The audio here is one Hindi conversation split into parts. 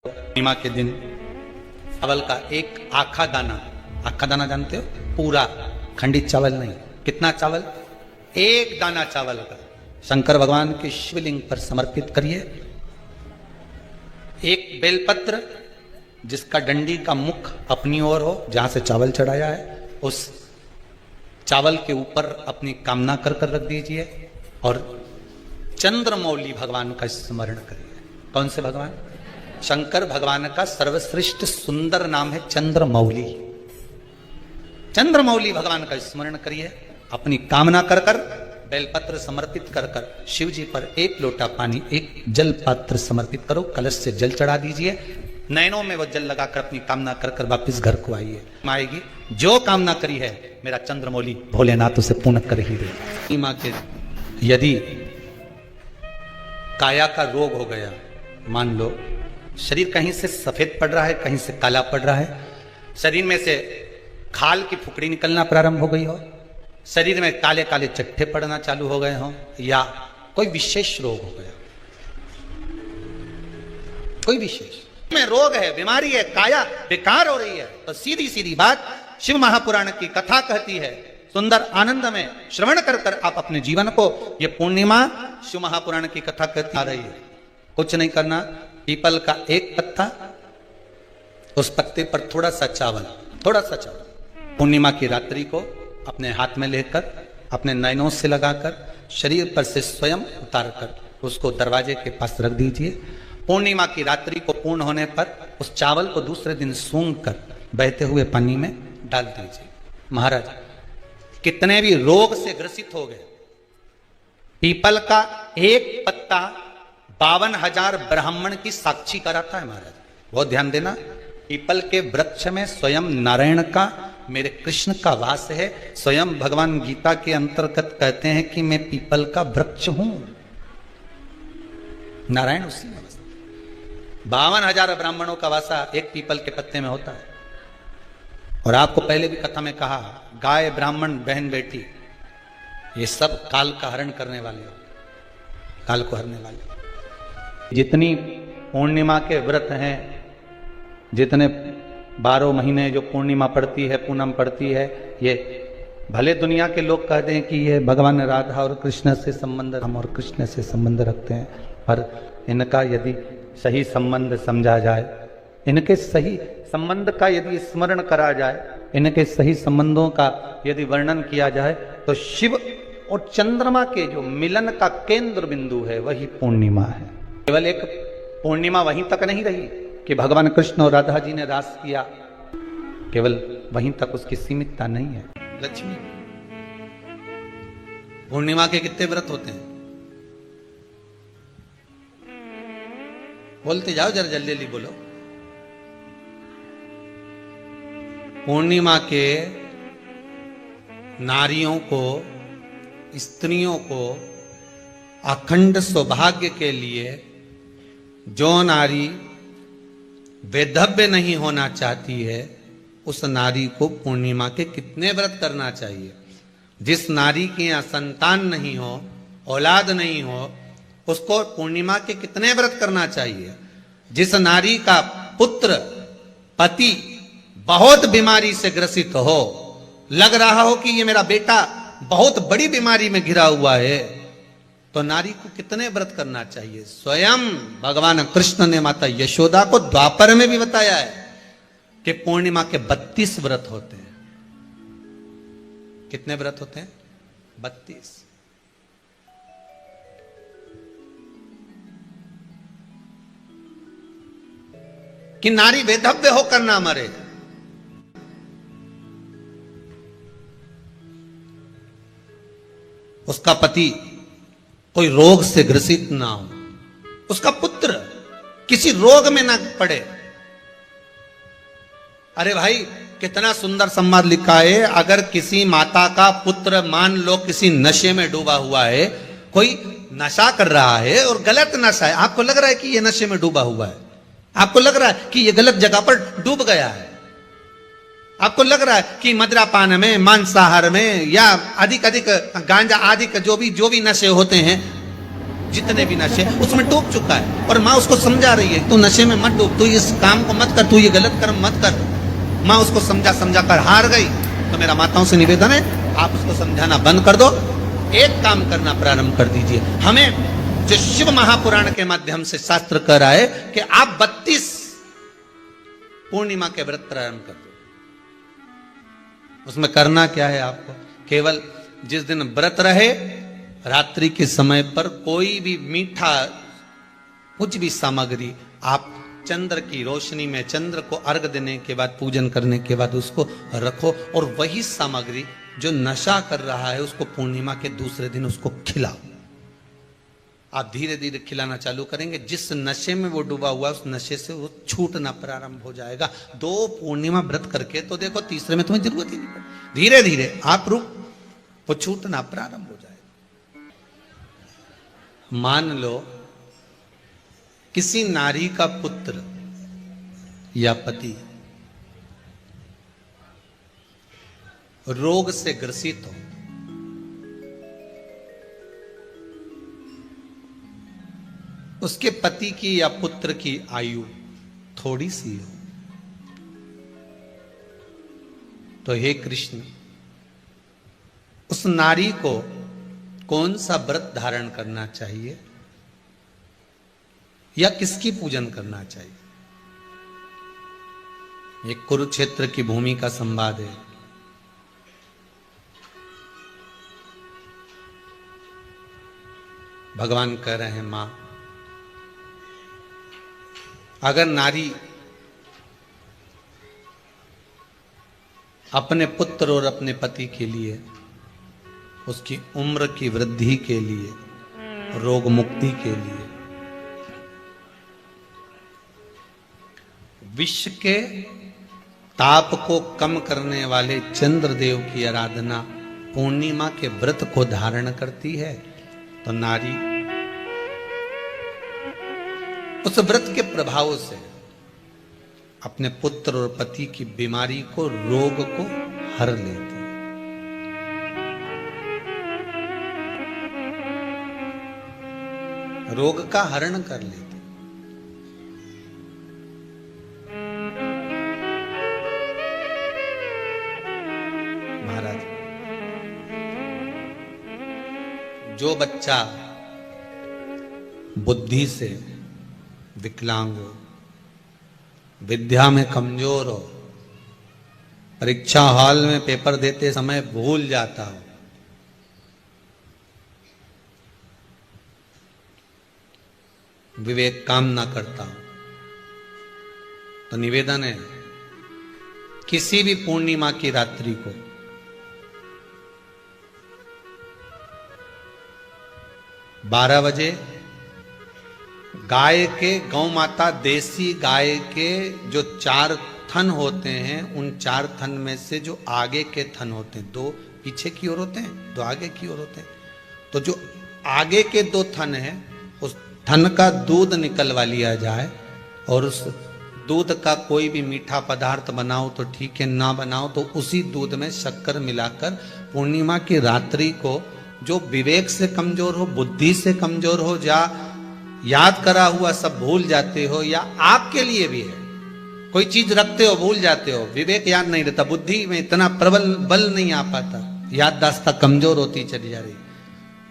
पूर्णिमा के दिन चावल का एक आखा दाना जानते हो, पूरा खंडित चावल नहीं, कितना चावल, एक दाना चावल का शंकर भगवान के शिवलिंग पर समर्पित करिए। एक बेलपत्र जिसका डंडी का मुख अपनी ओर हो, जहां से चावल चढ़ाया है, उस चावल के ऊपर अपनी कामना कर कर रख दीजिए और चंद्रमौली भगवान का स्मरण करिए। कौन से भगवान? शंकर भगवान का सर्वश्रेष्ठ सुंदर नाम है चंद्रमौली। चंद्रमौली भगवान का स्मरण करिए, अपनी कामना कर कर बेलपत्र समर्पित कर कर शिव जी पर एक लोटा पानी, एक जल पात्र समर्पित करो, कलश से जल चढ़ा दीजिए, नैनों में वो जल लगाकर अपनी कामना कर कर वापिस घर को आइए। आएगी जो कामना करी है मेरा चंद्रमौली भोलेनाथ उसे पूर्ण कर ही दे। माँ के यदि काया का रोग हो गया, मान लो शरीर कहीं से सफेद पड़ रहा है, कहीं से काला पड़ रहा है, शरीर में से खाल की फुकड़ी निकलना प्रारंभ हो गई हो, शरीर में काले काले चट्टे पड़ना चालू हो गए हो, या कोई विशेष रोग हो गया, कोई विशेष में रोग है, बीमारी है, काया बेकार हो रही है, तो सीधी सीधी बात शिव महापुराण की कथा कहती है, सुंदर आनंद में श्रवण कर कर आप अपने जीवन को, ये पूर्णिमा शिव महापुराण की कथा कहती आ रही है। कुछ नहीं करना, पीपल का एक पत्ता, उस पत्ते पर थोड़ा सा चावल, पूर्णिमा की रात्रि को अपने हाथ में लेकर, अपने नयनों से लगाकर, शरीर पर से स्वयं उतार कर उसको दरवाजे के पास रख दीजिए। पूर्णिमा की रात्रि को पूर्ण होने पर उस चावल को दूसरे दिन सूंघ कर बहते हुए पानी में डाल दीजिए। महाराज कितने भी रोग से ग्रसित हो गए, पीपल का एक पत्ता 52,000 ब्राह्मण की साक्षी कराता है। महाराज बहुत ध्यान देना, पीपल के वृक्ष में स्वयं नारायण का, मेरे कृष्ण का वास है। स्वयं भगवान गीता के अंतर्गत कहते हैं कि मैं पीपल का वृक्ष हूं, नारायण उसी में 52,000 ब्राह्मणों का वासा एक पीपल के पत्ते में होता है। और आपको पहले भी कथा में कहा, गाय ब्राह्मण बहन बेटी ये सब काल का हरण करने वाले हो, काल को हरने वाले। जितनी पूर्णिमा के व्रत हैं, जितने 12 महीने जो पूर्णिमा पड़ती है, पूनम पड़ती है, ये भले दुनिया के लोग कहते हैं कि ये भगवान राधा और कृष्ण से संबंध, हम और कृष्ण से संबंध रखते हैं, पर इनका यदि सही संबंध समझा जाए, इनके सही संबंध का यदि स्मरण करा जाए, इनके सही संबंधों का यदि वर्णन किया जाए, तो शिव और चंद्रमा के जो मिलन का केंद्र बिंदु है वही पूर्णिमा है। केवल एक पूर्णिमा वहीं तक नहीं रही कि भगवान कृष्ण और राधा जी ने रास किया, केवल वहीं तक उसकी सीमितता नहीं है। लक्ष्मी पूर्णिमा के कितने व्रत होते हैं? बोलते जाओ जरा, जल्दी जल्दी बोलो। पूर्णिमा के नारियों को, स्त्रियों को अखंड सौभाग्य के लिए, जो नारी वैधव्य नहीं होना चाहती है, उस नारी को पूर्णिमा के कितने व्रत करना चाहिए? जिस नारी के यहाँ संतान नहीं हो, औलाद नहीं हो, उसको पूर्णिमा के कितने व्रत करना चाहिए? जिस नारी का पुत्र, पति बहुत बीमारी से ग्रसित हो, लग रहा हो कि ये मेरा बेटा बहुत बड़ी बीमारी में घिरा हुआ है, तो नारी को कितने व्रत करना चाहिए? स्वयं भगवान कृष्ण ने माता यशोदा को द्वापर में भी बताया है कि पूर्णिमा के 32 व्रत होते हैं। कितने व्रत होते हैं? 32। कि नारी वैधव्य होकर ना मरे। उसका पति कोई रोग से ग्रसित ना हो, उसका पुत्र किसी रोग में ना पड़े। अरे भाई कितना सुंदर संवाद लिखा है, अगर किसी माता का पुत्र मान लो किसी नशे में डूबा हुआ है, कोई नशा कर रहा है और गलत नशा है, आपको लग रहा है कि ये नशे में डूबा हुआ है, आपको लग रहा है कि ये गलत जगह पर डूब गया है, आपको लग रहा है कि मदिरापान में, मांसाहार में, या अधिक गांजा आदि जो भी नशे होते हैं, जितने भी नशे उसमें डूब चुका है, और माँ उसको समझा रही है तू नशे में मत डूब, तू इस काम को मत कर, तू ये गलत कर्म मत कर। माँ उसको समझा समझा कर हार गई। तो मेरा माताओं से निवेदन है, आप उसको समझाना बंद कर दो, एक काम करना प्रारंभ कर दीजिए। हमें जो शिव महापुराण के माध्यम से शास्त्र कह रहा है कि आप 32 पूर्णिमा के व्रत प्रारंभ कर दो। उसमें करना क्या है आपको, केवल जिस दिन व्रत रहे रात्रि के समय पर कोई भी मीठा कुछ भी सामग्री आप चंद्र की रोशनी में, चंद्र को अर्घ देने के बाद, पूजन करने के बाद उसको रखो, और वही सामग्री जो नशा कर रहा है उसको पूर्णिमा के दूसरे दिन उसको खिलाओ। आप धीरे धीरे खिलाना चालू करेंगे, जिस नशे में वो डूबा हुआ उस नशे से वो छूटना प्रारंभ हो जाएगा। 2 पूर्णिमा व्रत करके तो देखो, तीसरे में तुम्हें जरूरत ही नहीं पड़ेगी। धीरे धीरे आप रुक, वो छूटना प्रारंभ हो जाएगा। मान लो किसी नारी का पुत्र या पति रोग से ग्रसित हो, उसके पति की या पुत्र की आयु थोड़ी सी हो, तो हे कृष्ण, उस नारी को कौन सा व्रत धारण करना चाहिए या किसकी पूजन करना चाहिए? ये कुरुक्षेत्र की भूमि का संवाद है। भगवान कह रहे हैं, मां, अगर नारी अपने पुत्र और अपने पति के लिए, उसकी उम्र की वृद्धि के लिए, रोग मुक्ति के लिए विश्व के ताप को कम करने वाले चंद्रदेव की आराधना पूर्णिमा के व्रत को धारण करती है, तो नारी उस व्रत के प्रभाव से अपने पुत्र और पति की बीमारी को, रोग को हर लेती है। रोग का हरण कर लेती। महाराज, जो बच्चा बुद्धि से विकलांग हो, विद्या में कमजोर हो, परीक्षा हॉल में पेपर देते समय भूल जाता हो, विवेक काम ना करता हो, तो निवेदन है किसी भी पूर्णिमा की रात्रि को बारह बजे गाय के, गौ माता देसी गाय के जो 4 थन होते हैं, उन 4 थन में से जो आगे के थन होते हैं, 2 पीछे की ओर होते हैं, 2 आगे की ओर होते हैं, तो जो आगे के 2 थन हैं उस थन का दूध निकलवा लिया जाए, और उस दूध का कोई भी मीठा पदार्थ बनाओ तो ठीक है, ना बनाओ तो उसी दूध में शक्कर मिलाकर पूर्णिमा की रात्रि को, जो विवेक से कमजोर हो, बुद्धि से कमजोर हो, या याद करा हुआ सब भूल जाते हो, या आपके लिए भी है कोई चीज रखते हो भूल जाते हो, विवेक याद नहीं रहता, बुद्धि में इतना प्रबल बल नहीं आ पाता, याददाश्त कमजोर होती चली जा रही,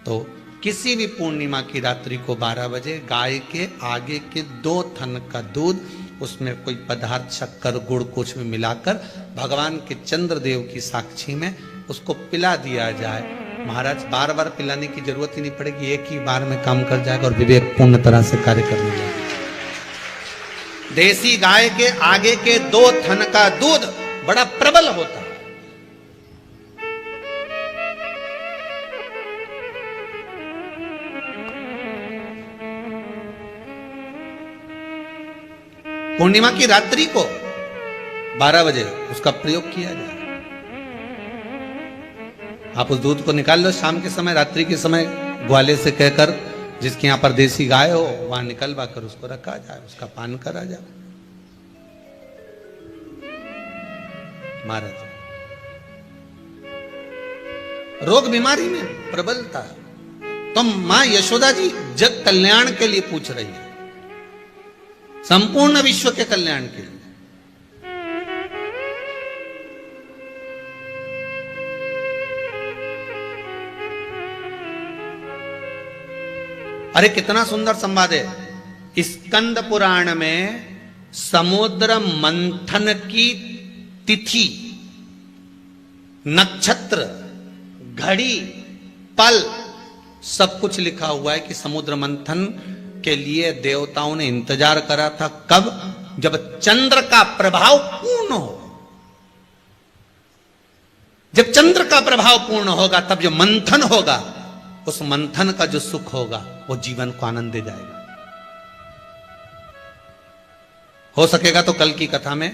तो किसी भी पूर्णिमा की रात्रि को 12 बजे गाय के आगे के 2 थन का दूध, उसमें कोई पदार्थ, शक्कर, गुड़ कुछ भी मिलाकर भगवान के चंद्रदेव की साक्षी में उसको पिला दिया जाए। महाराज, बार बार पिलाने की जरूरत ही नहीं पड़ेगी, एक ही बार में काम कर जाएगा और विवेक पूर्ण तरह से कार्य करने जाएगा। देसी गाय के आगे के 2 थन का दूध बड़ा प्रबल होता है। पूर्णिमा की रात्रि को 12 बजे उसका प्रयोग किया जाए। आप उस दूध को निकाल लो, शाम के समय, रात्रि के समय ग्वाले से कहकर, जिसके यहां पर देसी गाय हो, वहां निकलवा कर उसको रखा जाए, उसका पान करा जाए। महाराज, रोग बीमारी में प्रबलता तो मां यशोदा जी जग कल्याण के लिए पूछ रही है, संपूर्ण विश्व के कल्याण के लिए। अरे कितना सुंदर संवाद है। स्कंद पुराण में समुद्र मंथन की तिथि, नक्षत्र, घड़ी, पल सब कुछ लिखा हुआ है कि समुद्र मंथन के लिए देवताओं ने इंतजार करा था। कब? जब चंद्र का प्रभाव पूर्ण हो। जब चंद्र का प्रभाव पूर्ण होगा तब जो मंथन होगा, उस मंथन का जो सुख होगा वो जीवन को आनंद दे जाएगा। हो सकेगा तो कल की कथा में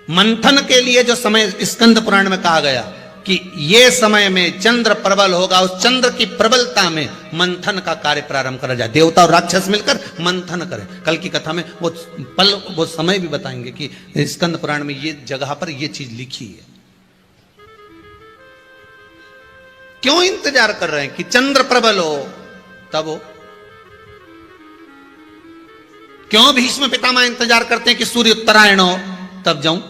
मंथन के लिए जो समय स्कंद पुराण में कहा गया कि ये समय में चंद्र प्रबल होगा, उस चंद्र की प्रबलता में मंथन का कार्य प्रारंभ करा जाए। देवता और राक्षस मिलकर मंथन करें। कल की कथा में वो पल, वो समय भी बताएंगे कि स्कंद पुराण में ये जगह पर ये चीज लिखी है। क्यों इंतजार कर रहे हैं कि चंद्र प्रबल हो तब हो? क्यों भीष्म पितामह इंतजार करते हैं कि सूर्य उत्तरायण हो तब जाऊं?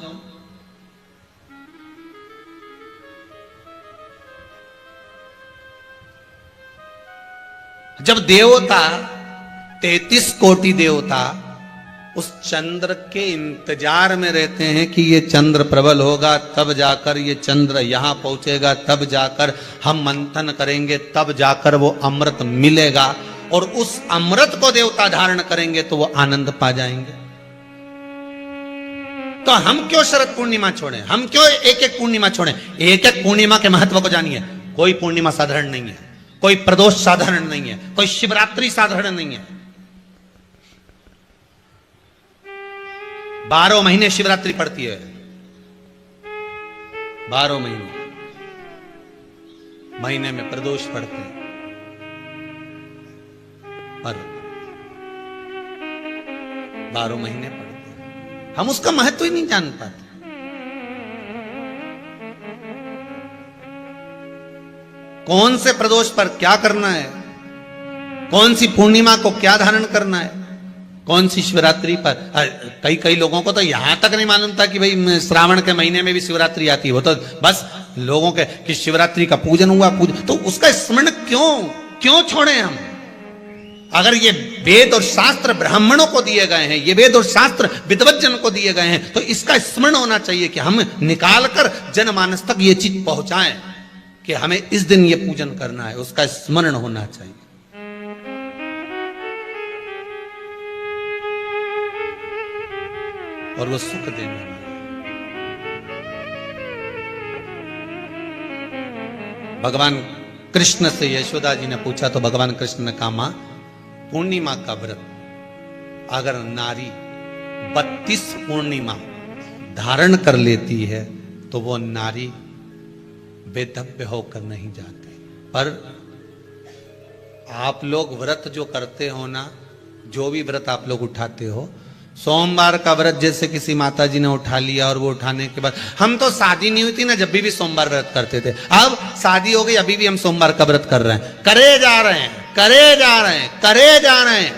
जब देवता 33 कोटि देवता उस चंद्र के इंतजार में रहते हैं कि ये चंद्र प्रबल होगा, तब जाकर ये चंद्र यहां पहुंचेगा, तब जाकर हम मंथन करेंगे, तब जाकर वो अमृत मिलेगा, और उस अमृत को देवता धारण करेंगे तो वो आनंद पा जाएंगे। तो हम क्यों शरद पूर्णिमा छोड़ें? हम क्यों एक एक पूर्णिमा छोड़ें? एक एक पूर्णिमा के महत्व को जानिए। कोई पूर्णिमा साधारण नहीं है, कोई प्रदोष साधारण नहीं है, कोई शिवरात्रि साधारण नहीं है। 12 महीने शिवरात्रि पड़ती है, 12 महीने में प्रदोष पड़ते हैं, पर 12 महीने पड़ते हैं। हम उसका महत्व ही नहीं जान पाते। कौन से प्रदोष पर क्या करना है, कौन सी पूर्णिमा को क्या धारण करना है, कौन सी शिवरात्रि पर। कई लोगों को तो यहां तक नहीं मालूम था कि भाई श्रावण के महीने में भी शिवरात्रि आती है। वो तो बस लोगों के कि शिवरात्रि का पूजन हुआ, तो उसका स्मरण क्यों छोड़े हम? अगर ये वेद और शास्त्र ब्राह्मणों को दिए गए हैं, ये वेद और शास्त्र विद्वज्जन को दिए गए हैं, तो इसका स्मरण होना चाहिए कि हम निकालकर जनमानस तक ये चीज पहुंचाएं कि हमें इस दिन ये पूजन करना है। उसका स्मरण होना चाहिए। और वो सुख देने वाला। भगवान कृष्ण से यशोदा जी ने पूछा तो भगवान कृष्ण ने कहा, मां पूर्णिमा का व्रत अगर नारी 32 पूर्णिमा धारण कर लेती है तो वो नारी बेधव्य होकर नहीं जाती। पर आप लोग व्रत जो करते हो ना, जो भी व्रत आप लोग उठाते हो, सोमवार का व्रत जैसे किसी माता जी ने उठा लिया और वो उठाने के बाद, हम तो शादी नहीं हुई थी ना जब भी सोमवार व्रत करते थे, अब शादी हो गई अभी भी हम सोमवार का व्रत कर रहे हैं, करे जा रहे हैं,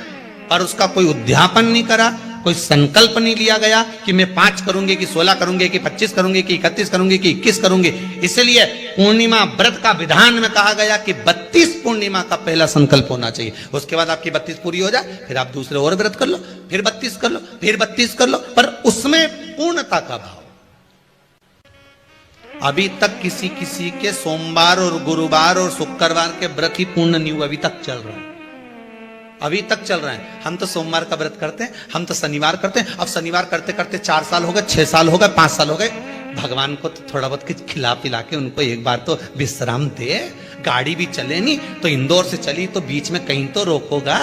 और उसका कोई उद्यापन नहीं करा, कोई संकल्प नहीं लिया गया कि मैं 5 करूंगी कि 16 करूंगी कि 25 करूंगी कि 31 करूंगी कि 21 करूंगी। इसलिए पूर्णिमा व्रत का विधान में कहा गया कि 32 पूर्णिमा का पहला संकल्प होना चाहिए। उसके बाद आपकी 32 पूरी हो जाए, फिर आप दूसरे और व्रत कर लो, फिर 32 कर लो, फिर 32 कर लो, पर उसमें पूर्णता का भाव। अभी तक किसी के सोमवार और गुरुवार और शुक्रवार के व्रत ही पूर्ण नहीं हुआ, अभी तक चल रहा है, अभी तक चल रहा है। हम तो सोमवार का व्रत करते हैं, हम तो शनिवार करते हैं, अब शनिवार करते करते 4 साल हो गए, 6 साल हो गए, 5 साल हो गए। भगवान को तो थोड़ा बहुत कुछ खिला पिला के उनको एक बार तो विश्राम दे। गाड़ी भी चले नहीं तो इंदौर से चली तो बीच में कहीं तो रोकोगा।